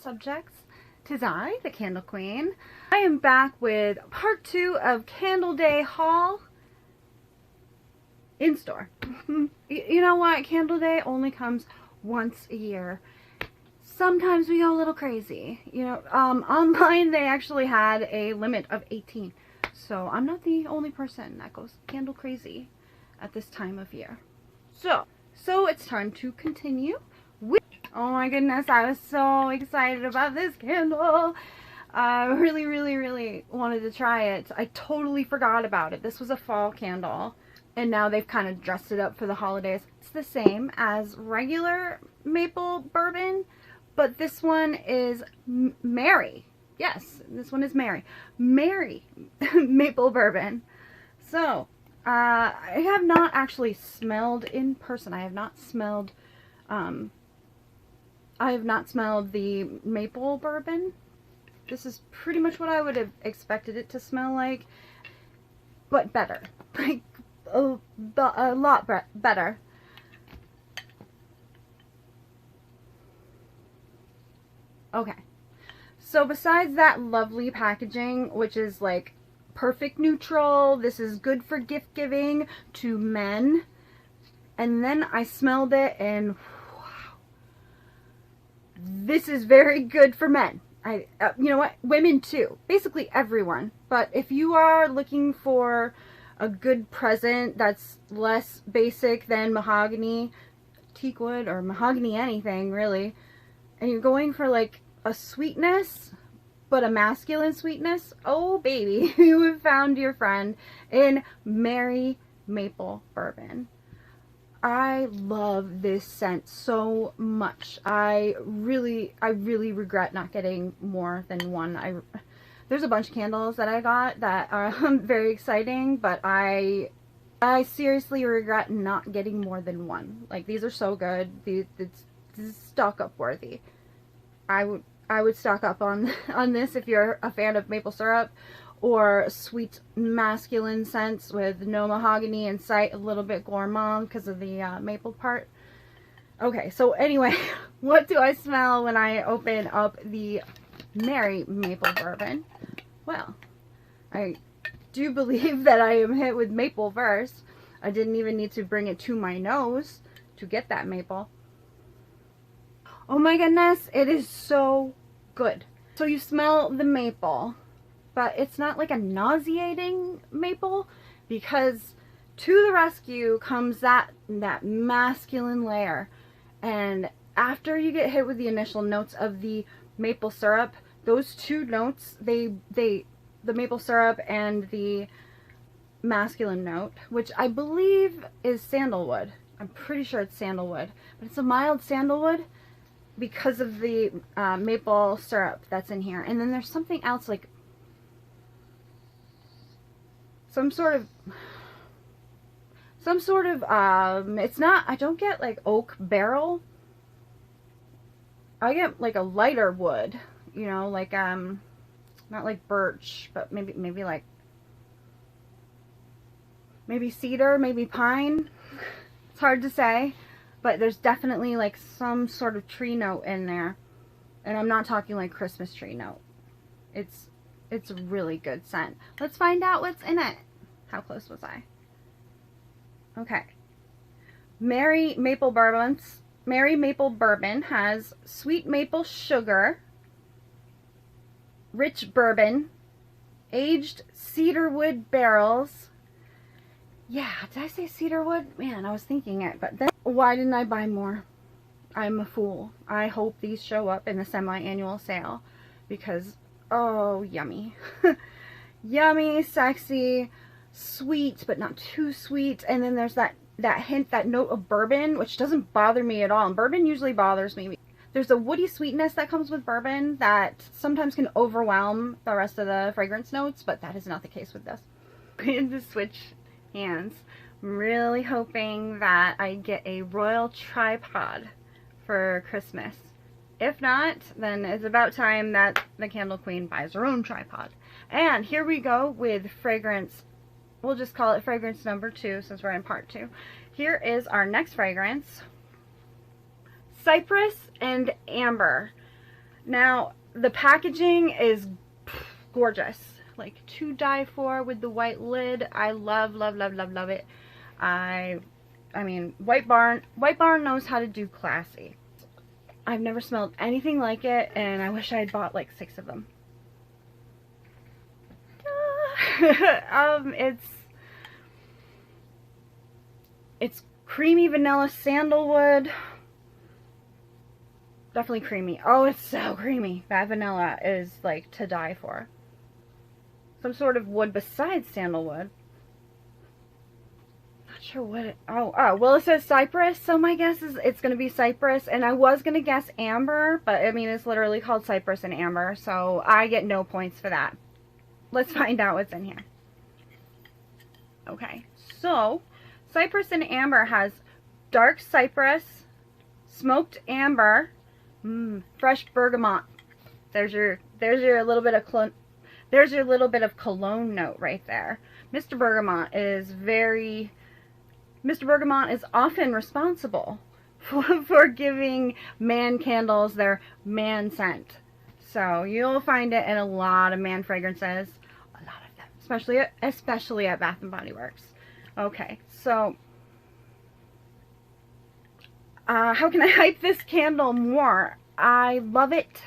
subjects. 'Tis I, the Candle Queen. I am back with part 2 of Candle Day haul in store. You know what? Candle Day only comes once a year. Sometimes we go a little crazy. You know, online they actually had a limit of 18. So I'm not the only person that goes candle crazy at this time of year. So it's time to continue with, oh my goodness, I was so excited about this candle. I really wanted to try it. I totally forgot about it. This was a fall candle, and now they've kind of dressed it up for the holidays. It's the same as regular maple bourbon, but this one is Mary. Yes, this one is Mary Maple Bourbon. So, I have not actually smelled in person. I have not smelled the maple bourbon. This is pretty much what I would have expected it to smell like, but better. Like, a lot better. Okay. So besides that lovely packaging, which is like perfect neutral, this is good for gift giving to men. And then I smelled it and wow, this is very good for men. You know what? Women too. Basically everyone. But if you are looking for a good present that's less basic than Mahogany Teakwood or Mahogany anything really, and you're going for like a sweetness, but a masculine sweetness, oh baby, you have found your friend in Mary Maple Bourbon. I love this scent so much. I really regret not getting more than one. There's a bunch of candles that I got that are very exciting, but I seriously regret not getting more than one. Like, these are so good. This is stock up worthy. I would stock up on this if you're a fan of maple syrup or sweet masculine scents with no mahogany in sight, a little bit gourmand because of the maple part. Okay, so anyway, what do I smell when I open up the Mary Maple Bourbon? Well, I do believe that I am hit with maple first. I didn't even need to bring it to my nose to get that maple. Oh my goodness, it is so good. So you smell the maple, but it's not like a nauseating maple, because to the rescue comes that masculine layer. And after you get hit with the initial notes of the maple syrup, those two notes, the maple syrup and the masculine note, which I believe is sandalwood. I'm pretty sure it's sandalwood, but it's a mild sandalwood because of the maple syrup that's in here. And then there's something else, like some sort of it's not, I don't get like oak barrel. I get like a lighter wood, you know, like not like birch, but maybe like cedar, maybe pine. It's hard to say, but there's definitely like some sort of tree note in there. And I'm not talking like Christmas tree note. It's a really good scent. Let's find out what's in it. How close was I? Okay. Mary Maple Bourbon has sweet maple sugar, rich bourbon, aged cedarwood barrels. Yeah, did I say cedarwood? Man, I was thinking it, but then why didn't I buy more? I'm a fool. I hope these show up in the semi-annual sale because, oh, yummy. Yummy, sexy, sweet, but not too sweet. And then there's that hint, that note of bourbon, which doesn't bother me at all. And bourbon usually bothers me. There's a woody sweetness that comes with bourbon that sometimes can overwhelm the rest of the fragrance notes, but that is not the case with this. I'm going to switch hands. I'm really hoping that I get a royal tripod for Christmas. If not, then it's about time that the Candle Queen buys her own tripod. And here we go with fragrance. We'll just call it fragrance number 2 since we're in part 2. Here is our next fragrance. Cypress and Amber. Now, the packaging is gorgeous. Like, to die for with the white lid. I love, love, love, love, love it. I mean, White Barn knows how to do classy. I've never smelled anything like it, and I wish I had bought like 6 of them. It's creamy vanilla sandalwood. Definitely creamy. Oh, it's so creamy. That vanilla is like to die for. Some sort of wood besides sandalwood. Not sure what it... Oh, well, it says Cypress, so my guess is it's going to be Cypress. And I was going to guess Amber, but I mean, it's literally called Cypress and Amber, so I get no points for that. Let's find out what's in here. Okay, so Cypress and Amber has dark cypress, smoked amber, fresh bergamot. There's your little bit of cologne note right there. Mr. Bergamot is often responsible for giving man candles their man scent. So you'll find it in a lot of man fragrances, a lot of them, especially at Bath & Body Works. Okay, so how can I hype this candle more? I love it.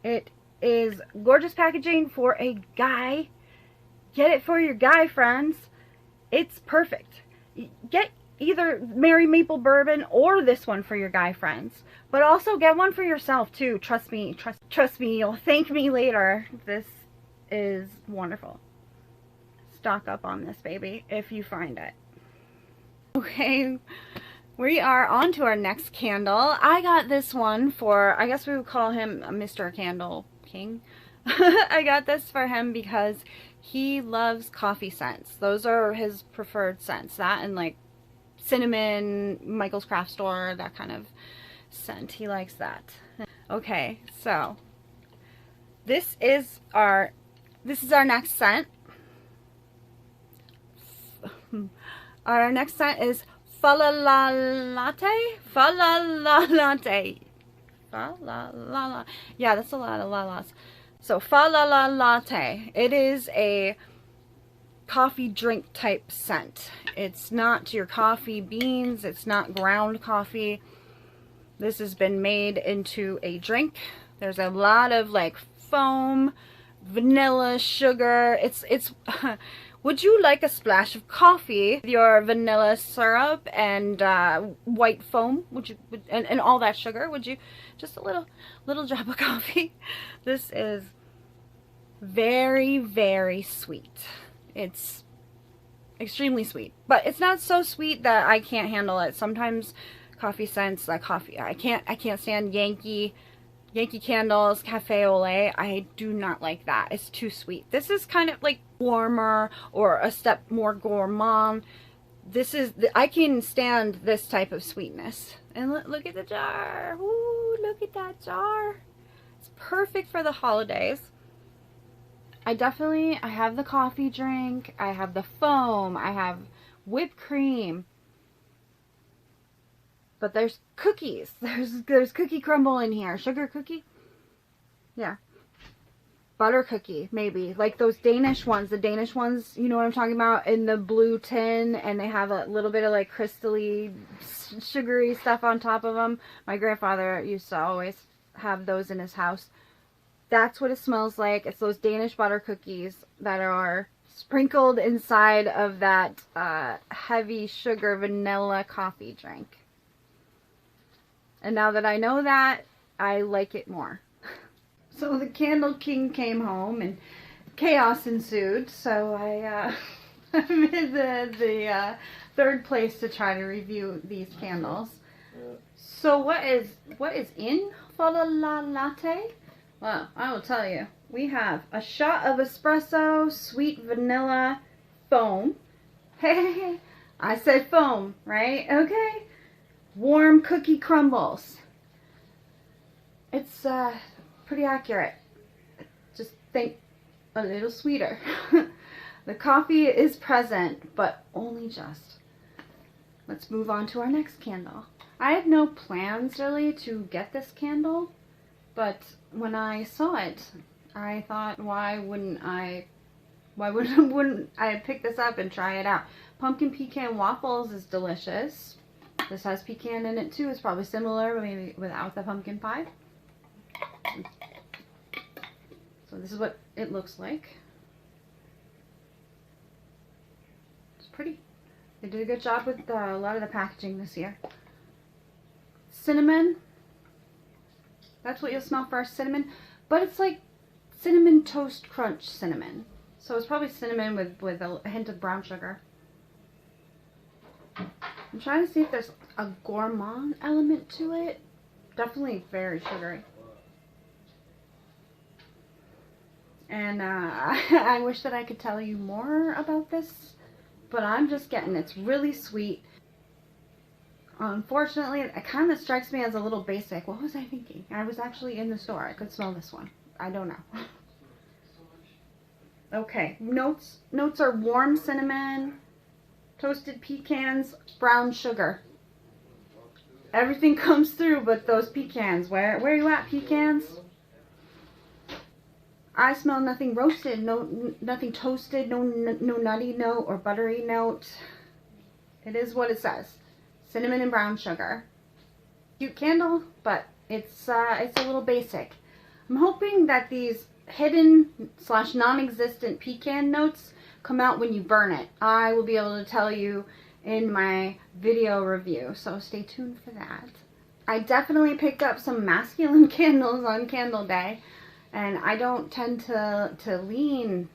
It is gorgeous packaging for a guy. Get it for your guy friends. It's perfect. Get either Mary Maple Bourbon or this one for your guy friends, but also get one for yourself too. Trust me, trust me, you'll thank me later. This is wonderful. Stock up on this baby if you find it. Okay, we are on to our next candle. I got this one for, I guess we would call him Mr. Candle King. I got this for him because he loves coffee scents. Those are his preferred scents. That and like cinnamon, Michael's Craft Store, that kind of scent. He likes that. Okay, so this is our next scent. Our next scent is Fa-la-la-latte? Fa-la-la-latte. Fa-la-la-la. Yeah, that's a lot of la-las. So, Fa-la-la-latte. It is a coffee drink type scent. It's not your coffee beans. It's not ground coffee. This has been made into a drink. There's a lot of like foam, vanilla, sugar. It's would you like a splash of coffee with your vanilla syrup and white foam? And all that sugar? Would you just a little drop of coffee? This is very, very sweet. It's extremely sweet, but it's not so sweet that I can't handle it. Sometimes coffee scents, like coffee, I can't stand Yankee Candles, Cafe Au Lait. I do not like that. It's too sweet. This is kind of like warmer or a step more gourmand. I can stand this type of sweetness. And look at the jar. Ooh, look at that jar. It's perfect for the holidays. I have the coffee drink. I have the foam. I have whipped cream. But there's cookies. There's cookie crumble in here. Sugar cookie? Yeah. Butter cookie, maybe. Like those Danish ones. The Danish ones, you know what I'm talking about? In the blue tin. And they have a little bit of like crystally, sugary stuff on top of them. My grandfather used to always have those in his house. That's what it smells like. It's those Danish butter cookies that are sprinkled inside of that heavy sugar vanilla coffee drink. And now that I know that, I like it more. So the Candle King came home and chaos ensued. So I'm in the third place to try to review these candles. So what is in Fa-la-la-latte? Well, I will tell you. We have a shot of espresso, sweet vanilla, foam. Hey, I said foam, right? Okay. Warm cookie crumbles. It's pretty accurate. Just think a little sweeter. The coffee is present, but only just. Let's move on to our next candle. I had no plans really to get this candle. But when I saw it, I thought, wouldn't I pick this up and try it out? Pumpkin pecan waffles is delicious. This has pecan in it too. It's probably similar, but maybe without the pumpkin pie. So this is what it looks like. It's pretty. They did a good job with a lot of the packaging this year. Cinnamon. That's what you'll smell first, cinnamon. But it's like cinnamon toast crunch cinnamon. So it's probably cinnamon with a hint of brown sugar. I'm trying to see if there's a gourmand element to it. Definitely very sugary. And I wish that I could tell you more about this, but I'm just getting, it's really sweet. Unfortunately, it kind of strikes me as a little basic. What was I thinking? I was actually in the store. I could smell this one. I don't know. Okay, notes are warm cinnamon, toasted pecans, brown sugar. Everything comes through but those pecans. Where are you at, pecans? I smell nothing roasted, nothing toasted, no nutty note or buttery note. It is what it says. Cinnamon and brown sugar. Cute candle, but it's a little basic. I'm hoping that these hidden / non-existent pecan notes come out when you burn it. I will be able to tell you in my video review, so stay tuned for that. I definitely picked up some masculine candles on Candle Day, and I don't tend to lean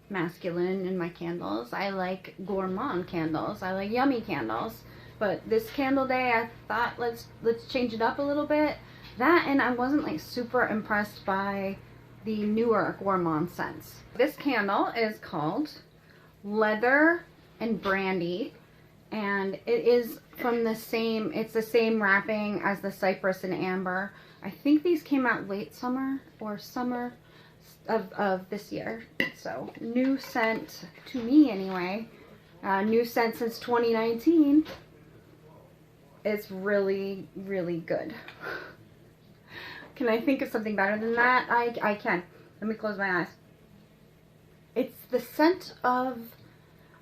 masculine in my candles. I like gourmand candles. I like yummy candles. But this Candle Day, I thought let's change it up a little bit. That, and I wasn't like super impressed by the newer gourmand scents. This candle is called Leather and Brandy, and it is from the same, it's the same wrapping as the Cypress and Amber. I think these came out late summer or summer of this year. So new scent to me anyway. New scent since 2019. It's really, really good. Can I think of something better than that? I can. Let me close my eyes. It's the scent of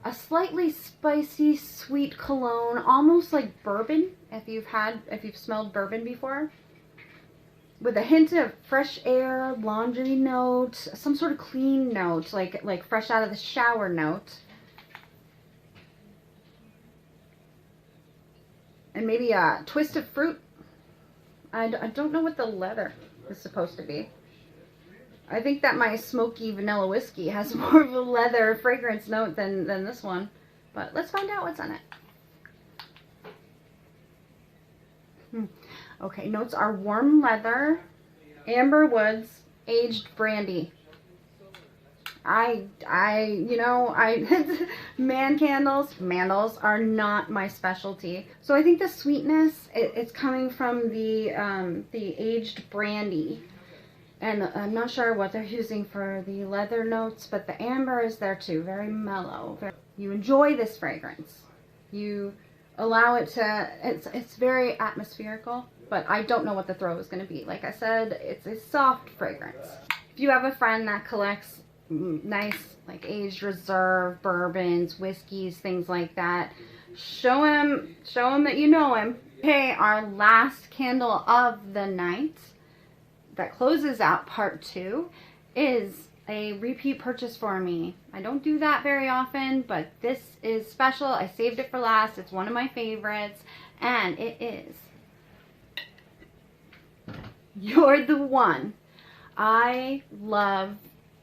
a slightly spicy, sweet cologne, almost like bourbon, if you've smelled bourbon before. With a hint of fresh air, laundry note, some sort of clean note, like fresh out of the shower note. And maybe a twist of fruit. I don't know what the leather is supposed to be. I think that my smoky vanilla whiskey has more of a leather fragrance note than this one. But let's find out what's in it. Okay, notes are warm leather, amber woods, aged brandy. Mandles are not my specialty. So I think the sweetness, it's coming from the aged brandy. And I'm not sure what they're using for the leather notes, but the amber is there too, very mellow. You enjoy this fragrance. You allow it to, it's very atmospherical, but I don't know what the throw is going to be. Like I said, it's a soft fragrance. If you have a friend that collects nice, like aged reserve bourbons, whiskeys, things like that, show him that you know him. Okay, our last candle of the night that closes out part 2 is a repeat purchase for me. I don't do that very often, but this is special. I saved it for last. It's one of my favorites, and it is You're the One. I love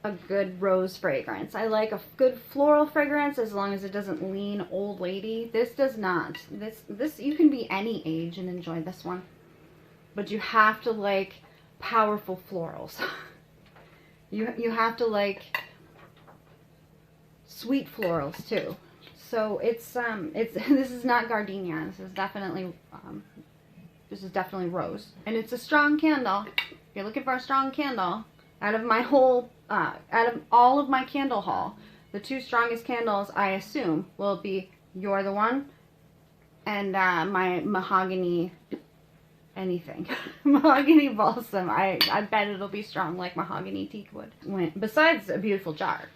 a good rose fragrance. I like a good floral fragrance as long as it doesn't lean old lady. This does not. This you can be any age and enjoy this one. But you have to like powerful florals. You have to like sweet florals too. So it's this is not gardenia. This is definitely rose. And it's a strong candle. If you're looking for a strong candle, out of all of my candle haul, the 2 strongest candles I assume will be You're the One and my Mahogany anything. Mahogany balsam, I bet it'll be strong like mahogany teakwood. Besides a beautiful jar,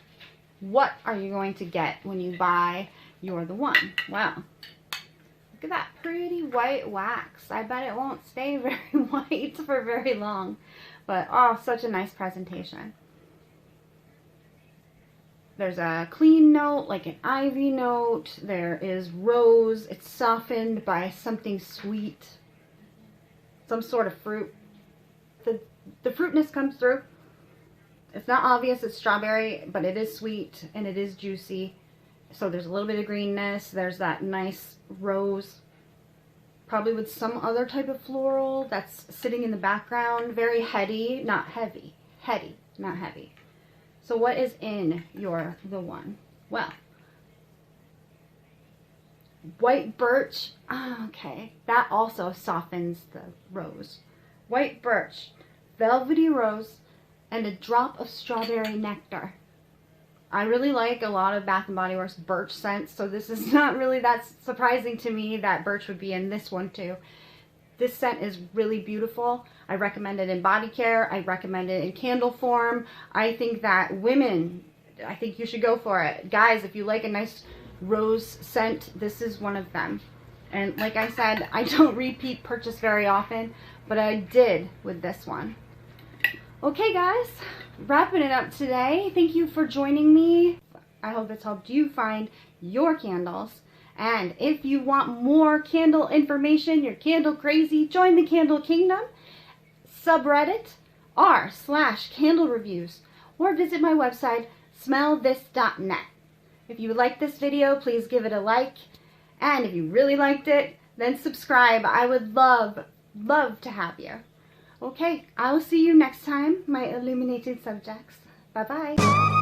what are you going to get when you buy You're the One? Wow. Look at that pretty white wax. I bet it won't stay very white for very long. But, oh, such a nice presentation. There's a clean note, like an ivy note. There is rose. It's softened by something sweet. Some sort of fruit. The fruitness comes through. It's not obvious it's strawberry, but it is sweet and it is juicy. So there's a little bit of greenness. There's that nice rose, probably with some other type of floral that's sitting in the background. Very heady, not heavy. Heady, not heavy. So what is in You're the One? Well, white birch. Okay, that also softens the rose. White birch, velvety rose, and a drop of strawberry nectar. I really like a lot of Bath & Body Works birch scents, so this is not really that surprising to me that birch would be in this one too. This scent is really beautiful. I recommend it in body care. I recommend it in candle form. I think that women, I think you should go for it. Guys, if you like a nice rose scent, this is one of them. And like I said, I don't repeat purchase very often, but I did with this one. Okay guys, wrapping it up today. Thank you for joining me. I hope it's helped you find your candles. And if you want more candle information, you're candle crazy, join the Candle Kingdom subreddit r/candle reviews, or visit my website smellthis.net. If you like this video, please give it a like. And if you really liked it, then subscribe. I would love to have you. Okay, I'll see you next time, my illuminated subjects. Bye-bye.